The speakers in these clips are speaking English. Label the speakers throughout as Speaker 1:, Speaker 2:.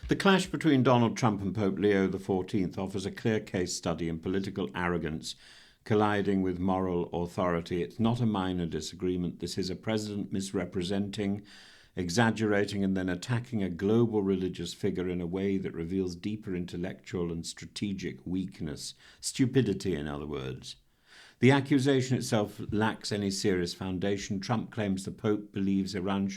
Speaker 1: The clash between Donald Trump and Pope Leo XIV offers a clear case study in political arrogance colliding with moral authority. It's not a minor disagreement. This is a president misrepresenting, exaggerating, and then attacking a global religious figure in a way that reveals deeper intellectual and strategic weakness, stupidity, in other words. The accusation itself lacks any serious foundation. Trump claims the Pope believes Iran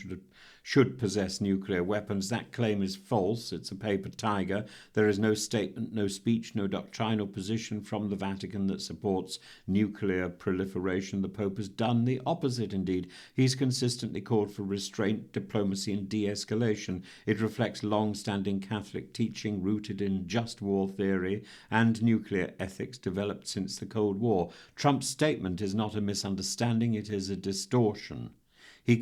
Speaker 1: should possess nuclear weapons. That claim is false. It's a paper tiger. There is no statement, no speech, no doctrinal position from the Vatican that supports nuclear proliferation. The Pope has done the opposite, indeed. He's consistently called for restraint, diplomacy, and de-escalation. It reflects long-standing Catholic teaching rooted in just war theory and nuclear ethics developed since the Cold War. Trump's statement is not a misunderstanding, it is a distortion. He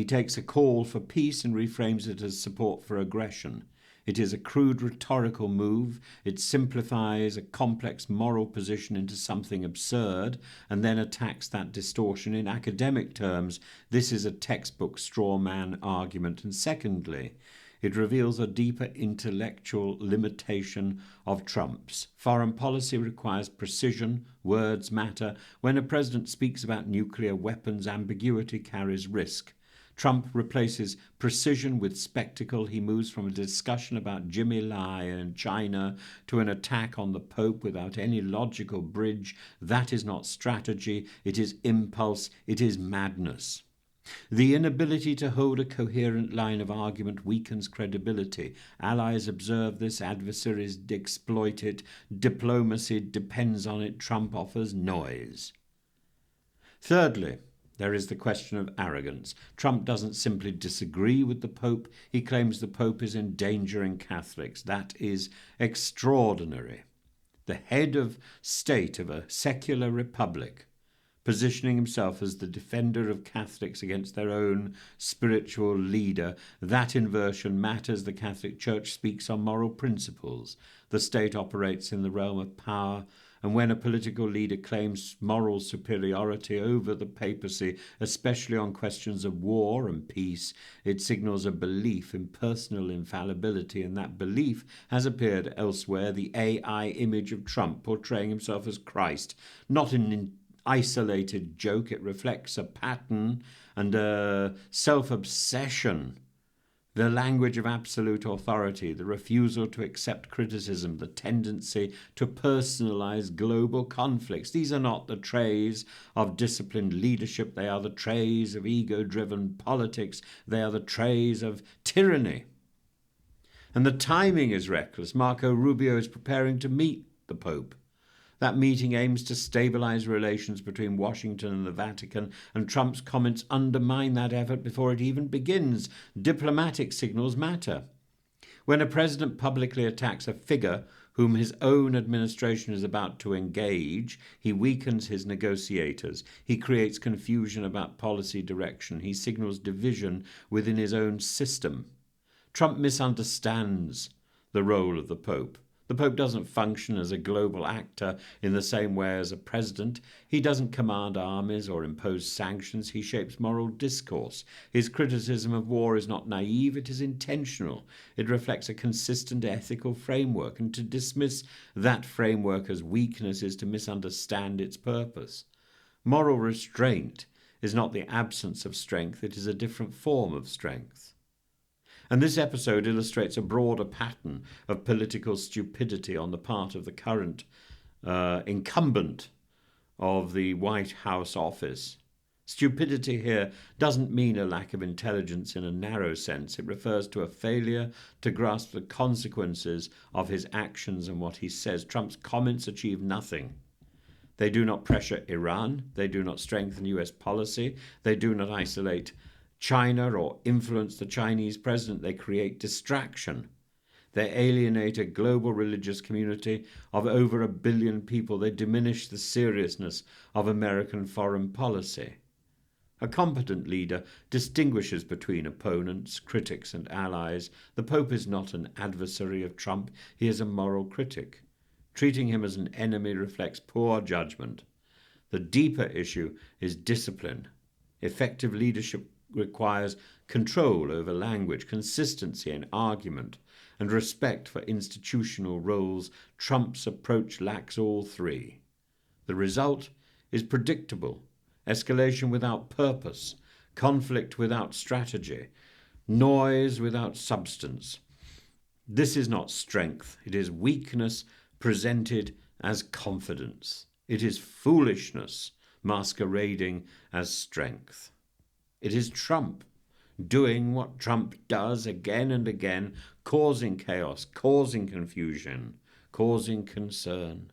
Speaker 1: takes a call for peace and reframes it as support for aggression. It is a crude rhetorical move. It simplifies a complex moral position into something absurd and then attacks that distortion in academic terms. This is a textbook straw man argument. And secondly, it reveals a deeper intellectual limitation of Trump's. Foreign policy requires precision, words matter. When a president speaks about nuclear weapons, ambiguity carries risk. Trump replaces precision with spectacle. He moves from a discussion about Jimmy Lai and China to an attack on the Pope without any logical bridge. That is not strategy. It is impulse. It is madness. The inability to hold a coherent line of argument weakens credibility. Allies observe this, adversaries exploit it, diplomacy depends on it, Trump offers noise. Thirdly, there is the question of arrogance. Trump doesn't simply disagree with the Pope, he claims the Pope is endangering Catholics. That is extraordinary. The head of state of a secular republic, positioning himself as the defender of Catholics against their own spiritual leader. That inversion matters. The Catholic Church speaks on moral principles. The state operates in the realm of power, and when a political leader claims moral superiority over the papacy, especially on questions of war and peace, it signals a belief in personal infallibility, and that belief has appeared elsewhere. The AI image of Trump portraying himself as Christ, not an isolated joke. It reflects a pattern and a self-obsession, the language of absolute authority, the refusal to accept criticism, the tendency to personalize global conflicts. These are not the traits of disciplined leadership. They are the traits of ego-driven politics. They are the traits of tyranny. And the timing is reckless. Marco Rubio is preparing to meet the Pope. That meeting aims to stabilize relations between Washington and the Vatican, and Trump's comments undermine that effort before it even begins. Diplomatic signals matter. When a president publicly attacks a figure whom his own administration is about to engage, he weakens his negotiators. He creates confusion about policy direction. He signals division within his own system. Trump misunderstands the role of the Pope. The Pope doesn't function as a global actor in the same way as a president. He doesn't command armies or impose sanctions. He shapes moral discourse. His criticism of war is not naive, it is intentional. It reflects a consistent ethical framework, and to dismiss that framework as weakness is to misunderstand its purpose. Moral restraint is not the absence of strength, it is a different form of strength. And this episode illustrates a broader pattern of political stupidity on the part of the current incumbent of the White House office. Stupidity here doesn't mean a lack of intelligence in a narrow sense. It refers to a failure to grasp the consequences of his actions and what he says. Trump's comments achieve nothing. They do not pressure Iran. They do not strengthen US policy. They do not isolate China or influence the Chinese president. They create distraction. They alienate a global religious community of over 1 billion people. They diminish the seriousness of American foreign policy. A competent leader distinguishes between opponents, critics, and allies. The Pope is not an adversary of Trump. He is a moral critic. Treating him as an enemy reflects poor judgment. The deeper issue is discipline. Effective leadership requires control over language, consistency in argument, and respect for institutional roles, Trump's approach lacks all three. The result is predictable: escalation without purpose, conflict without strategy, noise without substance. This is not strength, it is weakness presented as confidence. It is foolishness masquerading as strength. It is Trump doing what Trump does again and again, causing chaos, causing confusion, causing concern.